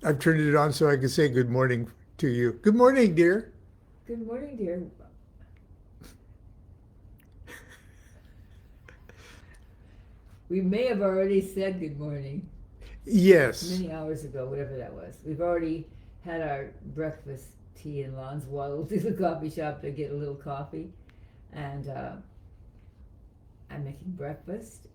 I've turned it on so I can say good morning to you. Good morning, dear. Good morning, dear. We may have already said good morning Yes. many hours ago, whatever that was. We've already had our breakfast tea in Lon's waddled to the coffee shop to get a little coffee. And I'm making breakfast.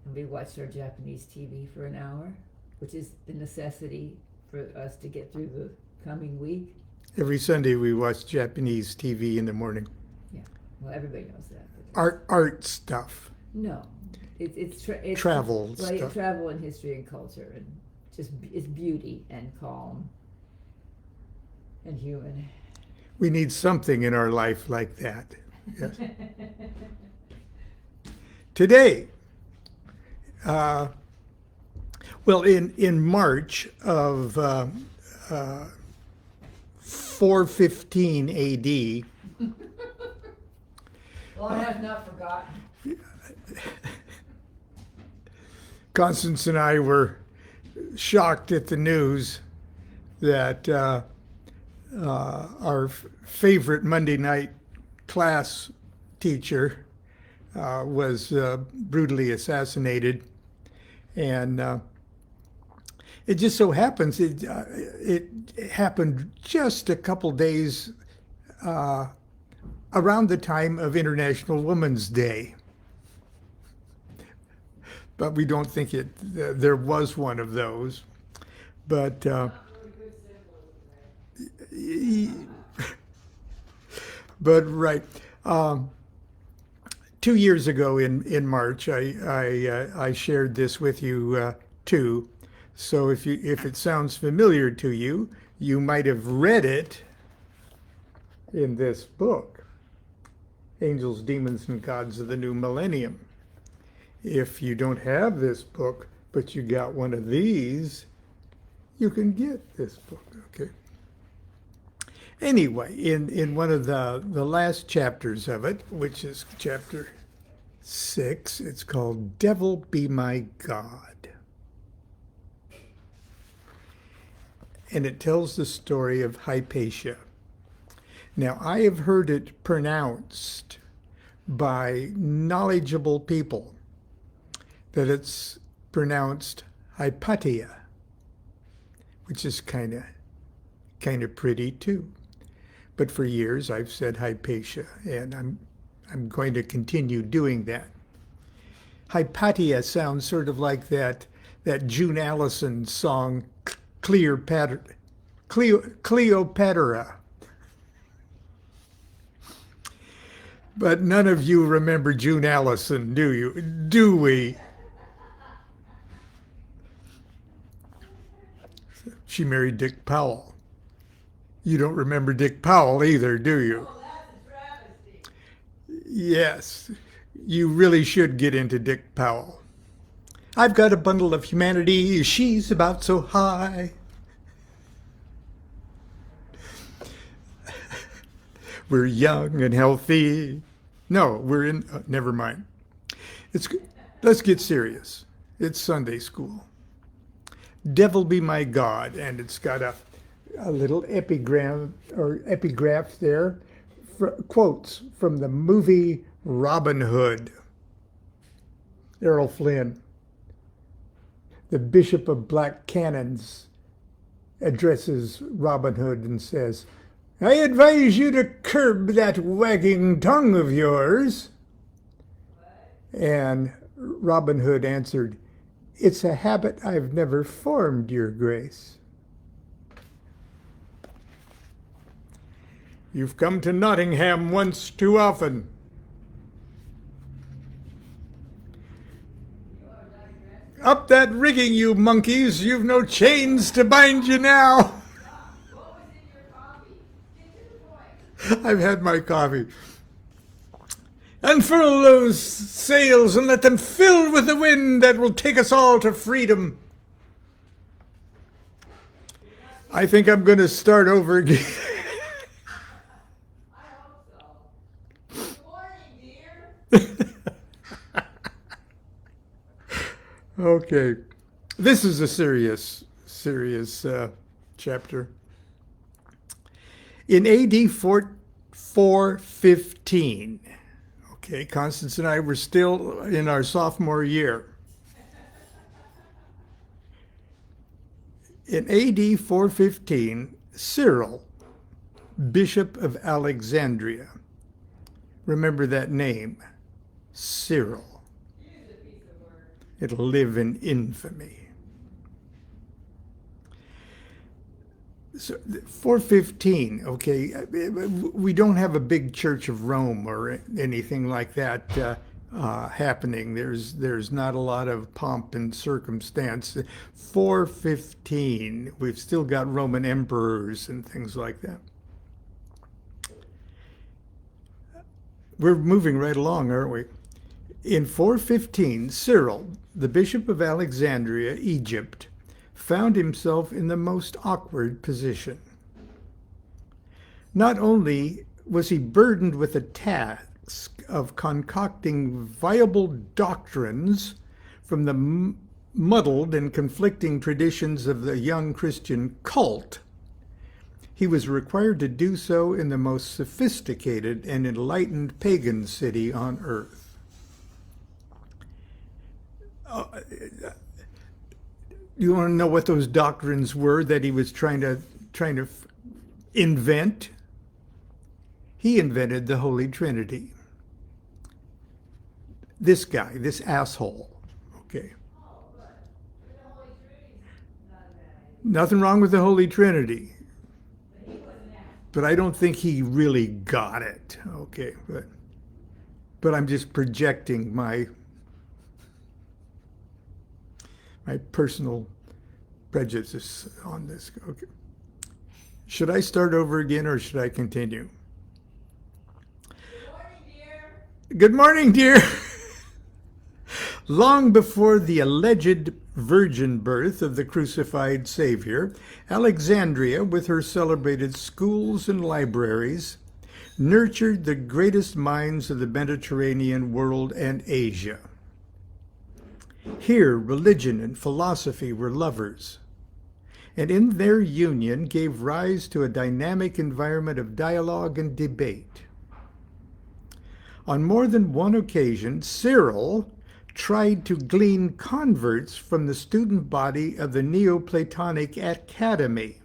And we watched our Japanese TV for an hour, which is the necessity for us to get through the coming week. Every Sunday we watch Japanese TV in the morning. Yeah, well, everybody knows that. Art stuff. No, it's Travel well, stuff. travel and history and culture and just it's beauty and calm and human. We need something in our life like that. Yes. Today, well, in March of 415 A.D., Well, I have not forgotten. Constance and I were shocked at the news that our favorite Monday night class teacher was brutally assassinated. And it just so happens it happened just a couple days around the time of International Women's Day. But we don't think there was one of those. But but right. 2 years ago in March, I shared this with you too. So if it sounds familiar to you, you might have read it in this book, Angels, Demons, and Gods of the New Millennium. If you don't have this book, but you got one of these, you can get this book. Okay. Anyway, in one of the last chapters of it, which is chapter 6, it's called Devil Be My God. And it tells the story of Hypatia. Now, I have heard it pronounced by knowledgeable people that it's pronounced Hypatia, which is kind of pretty too. But for years I've said Hypatia, and I'm going to continue doing that. Hypatia sounds sort of like that June Allison song Cleopatra. But none of you remember June Allison, do you? Do we? She married Dick Powell. You don't remember Dick Powell either, do you? Oh, that's a travesty. Yes, you really should get into Dick Powell. I've got a bundle of humanity, she's about so high. We're young and healthy. No, we're in, never mind. Let's get serious. It's Sunday school. Devil Be My God, and it's got a little epigraph there, quotes from the movie Robin Hood. Errol Flynn, the Bishop of Black Cannons, addresses Robin Hood and says, I advise you to curb that wagging tongue of yours. And Robin Hood answered, it's a habit I've never formed, your grace. You've come to Nottingham once too often. Up that rigging, you monkeys. You've no chains to bind you now. What was in your coffee? Get to the point. I've had my coffee. Unfurl those sails and let them fill with the wind that will take us all to freedom. I think I'm going to start over again. I hope so. Good morning, dear. Okay. This is a serious serious chapter. In AD 415, okay, Constance and I were still in our sophomore year. In AD 415, Cyril, Bishop of Alexandria, remember that name, Cyril. It'll live in infamy. So 415, okay, we don't have a big Church of Rome or anything like that happening. There's not a lot of pomp and circumstance. 415, we've still got Roman emperors and things like that. We're moving right along, aren't we? In 415, Cyril, the Bishop of Alexandria, Egypt, found himself in the most awkward position. Not only was he burdened with the task of concocting viable doctrines from the muddled and conflicting traditions of the young Christian cult, he was required to do so in the most sophisticated and enlightened pagan city on earth. You want to know what those doctrines were that he was trying to invent? He invented the Holy Trinity. This guy, this asshole, okay. Nothing wrong with the Holy Trinity. But I don't think he really got it, okay. But I'm just projecting my personal prejudice on this. Okay. Should I start over again or should I continue? Good morning, dear. Good morning, dear. Long before the alleged virgin birth of the crucified Savior, Alexandria, with her celebrated schools and libraries, nurtured the greatest minds of the Mediterranean world and Asia. Here, religion and philosophy were lovers, and in their union gave rise to a dynamic environment of dialogue and debate. On more than one occasion, Cyril tried to glean converts from the student body of the Neoplatonic Academy,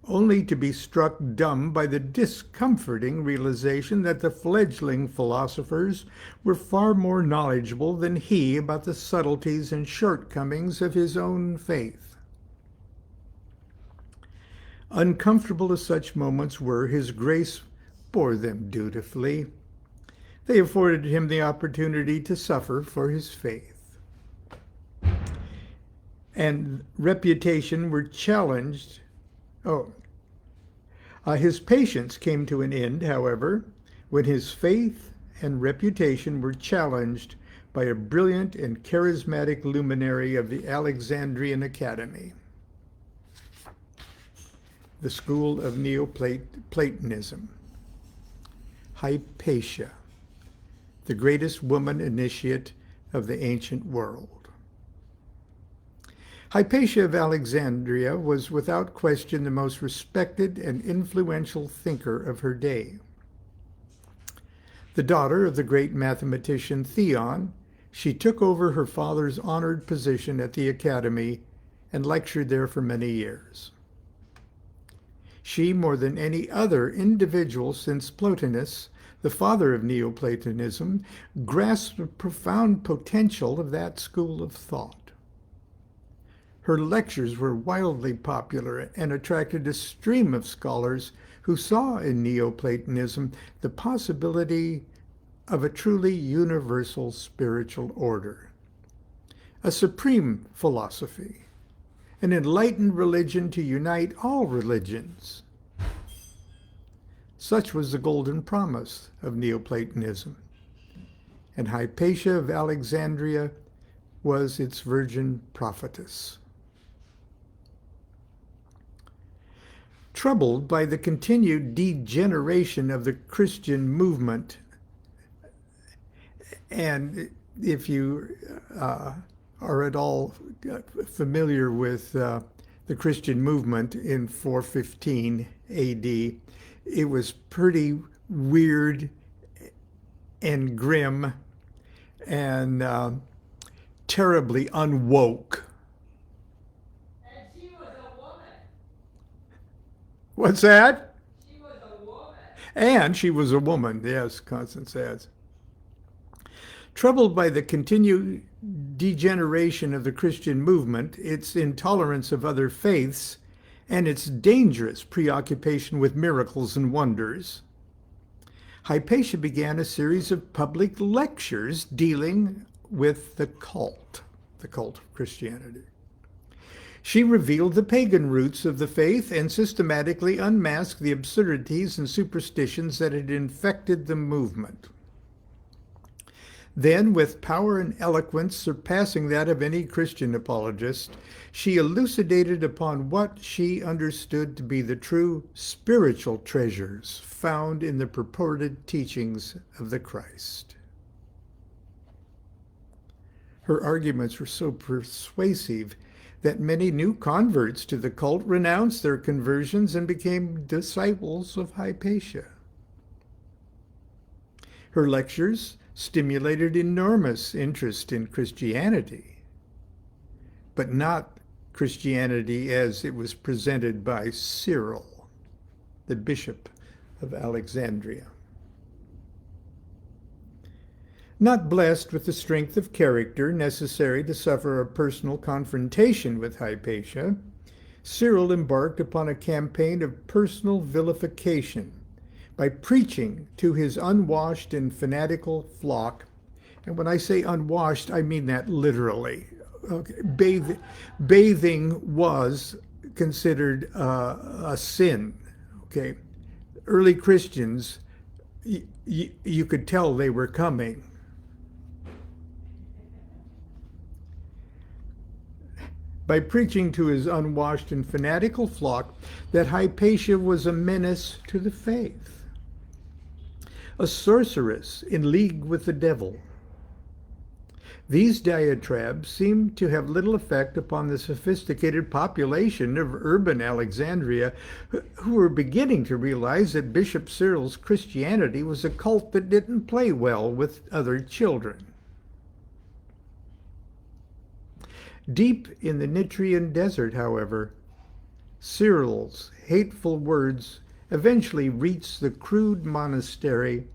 only to be struck dumb by the discomforting realization that the fledgling philosophers were far more knowledgeable than he about the subtleties and shortcomings of his own faith. Uncomfortable as such moments were, his grace bore them dutifully. They afforded him the opportunity to suffer for his faith. And reputation were challenged. His patience came to an end, however, when his faith and reputation were challenged by a brilliant and charismatic luminary of the Alexandrian Academy, the school of Neoplatonism, Hypatia, the greatest woman initiate of the ancient world. Hypatia of Alexandria was without question the most respected and influential thinker of her day. The daughter of the great mathematician Theon, she took over her father's honored position at the academy and lectured there for many years. She, more than any other individual since Plotinus, the father of Neoplatonism, grasped the profound potential of that school of thought. Her lectures were wildly popular and attracted a stream of scholars who saw in Neoplatonism the possibility of a truly universal spiritual order, a supreme philosophy, an enlightened religion to unite all religions. Such was the golden promise of Neoplatonism, and Hypatia of Alexandria was its virgin prophetess. Troubled by the continued degeneration of the Christian movement, and if you are at all familiar with the Christian movement in 415 AD, it was pretty weird and grim and terribly unwoke. And she was a woman. What's that? She was a woman. And she was a woman, yes, Constance adds. Troubled by the continued degeneration of the Christian movement, its intolerance of other faiths, and its dangerous preoccupation with miracles and wonders, Hypatia began a series of public lectures dealing with the cult of Christianity. She revealed the pagan roots of the faith and systematically unmasked the absurdities and superstitions that had infected the movement. Then, with power and eloquence surpassing that of any Christian apologist, she elucidated upon what she understood to be the true spiritual treasures found in the purported teachings of the Christ. Her arguments were so persuasive that many new converts to the cult renounced their conversions and became disciples of Hypatia. Her lectures stimulated enormous interest in Christianity, but not Christianity as it was presented by Cyril, the bishop of Alexandria. Not blessed with the strength of character necessary to suffer a personal confrontation with Hypatia, Cyril embarked upon a campaign of personal vilification by preaching to his unwashed and fanatical flock. And when I say unwashed, I mean that literally. Okay. Bathing was considered a sin. Okay, early Christians, you could tell they were coming. By preaching to his unwashed and fanatical flock that Hypatia was a menace to the faith, a sorceress in league with the devil. These diatribes seemed to have little effect upon the sophisticated population of urban Alexandria, who were beginning to realize that Bishop Cyril's Christianity was a cult that didn't play well with other children. Deep in the Nitrian desert, however, Cyril's hateful words eventually reached the crude monastery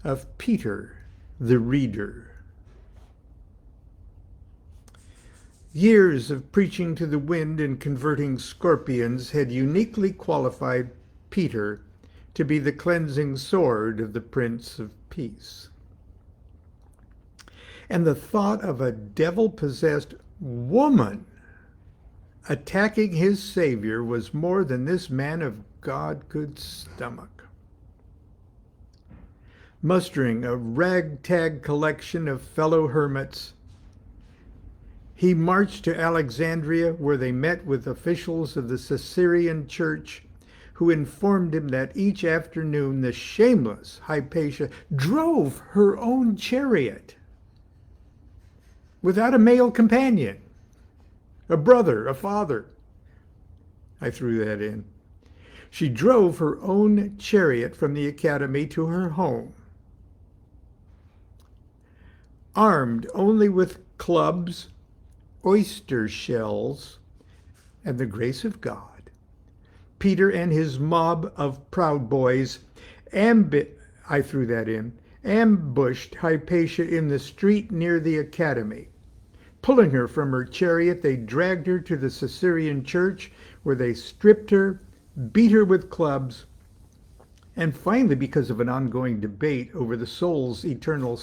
of Peter the Reader. Years of preaching to the wind and converting scorpions had uniquely qualified Peter to be the cleansing sword of the Prince of Peace. And the thought of a devil-possessed woman attacking his Savior was more than this man of God could stomach. Mustering a ragtag collection of fellow hermits, he marched to Alexandria, where they met with officials of the Caesarean church, who informed him that each afternoon the shameless Hypatia drove her own chariot without a male companion, a brother, a father. I threw that in. She drove her own chariot from the academy to her home, armed only with clubs, oyster shells, and the grace of God. Peter and his mob of proud boys ambushed Hypatia in the street near the academy. Pulling her from her chariot, they dragged her to the Caesarean church, where they stripped her, beat her with clubs, and finally, because of an ongoing debate over the soul's eternal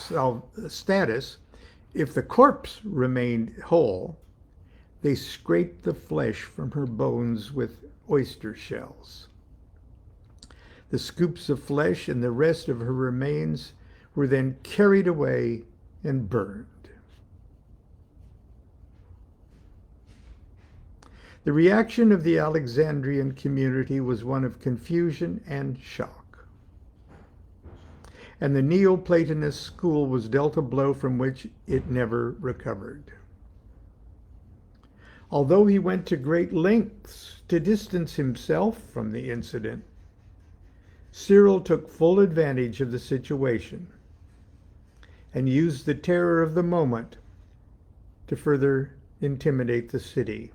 status, if the corpse remained whole, they scraped the flesh from her bones with oyster shells. The scoops of flesh and the rest of her remains were then carried away and burned. The reaction of the Alexandrian community was one of confusion and shock. And the Neoplatonist school was dealt a blow from which it never recovered. Although he went to great lengths to distance himself from the incident, Cyril took full advantage of the situation and used the terror of the moment to further intimidate the city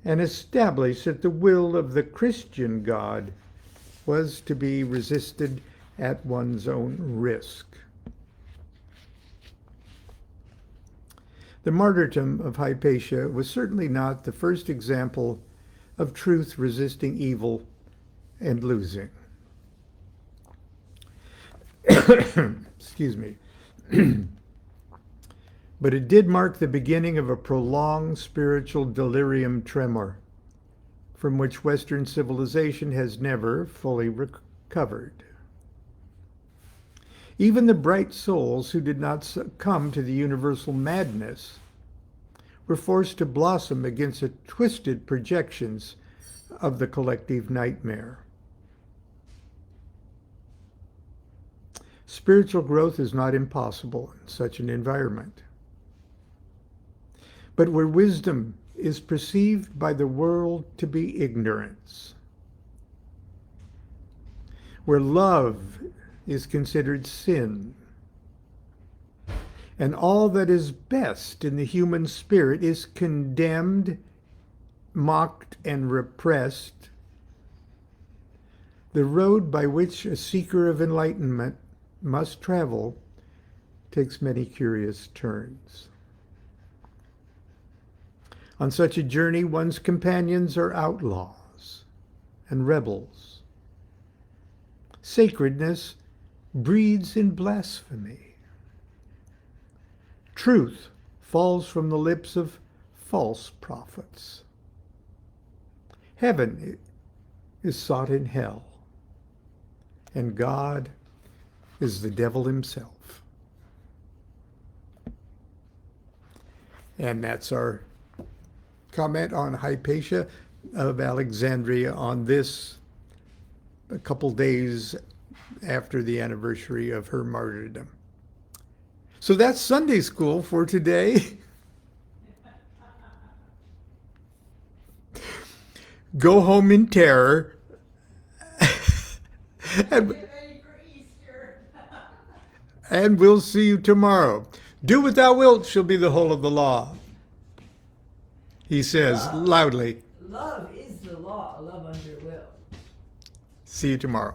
and establish that the will of the Christian God was to be resisted at one's own risk. The martyrdom of Hypatia was certainly not the first example of truth resisting evil and losing. Excuse me. But it did mark the beginning of a prolonged spiritual delirium tremor from which Western civilization has never fully recovered. Even the bright souls who did not succumb to the universal madness were forced to blossom against the twisted projections of the collective nightmare. Spiritual growth is not impossible in such an environment. But where wisdom is perceived by the world to be ignorance, where love is considered sin, and all that is best in the human spirit is condemned, mocked, and repressed, the road by which a seeker of enlightenment must travel takes many curious turns. On such a journey, one's companions are outlaws and rebels. Sacredness breeds in blasphemy. Truth falls from the lips of false prophets. Heaven is sought in hell, and God is the devil himself. And that's our comment on Hypatia of Alexandria on this, a couple days after the anniversary of her martyrdom. So that's Sunday school for today. Go home in terror. And we'll see you tomorrow. Do what thou wilt shall be the whole of the law. He says loudly. Love is the law. Love under will. See you tomorrow.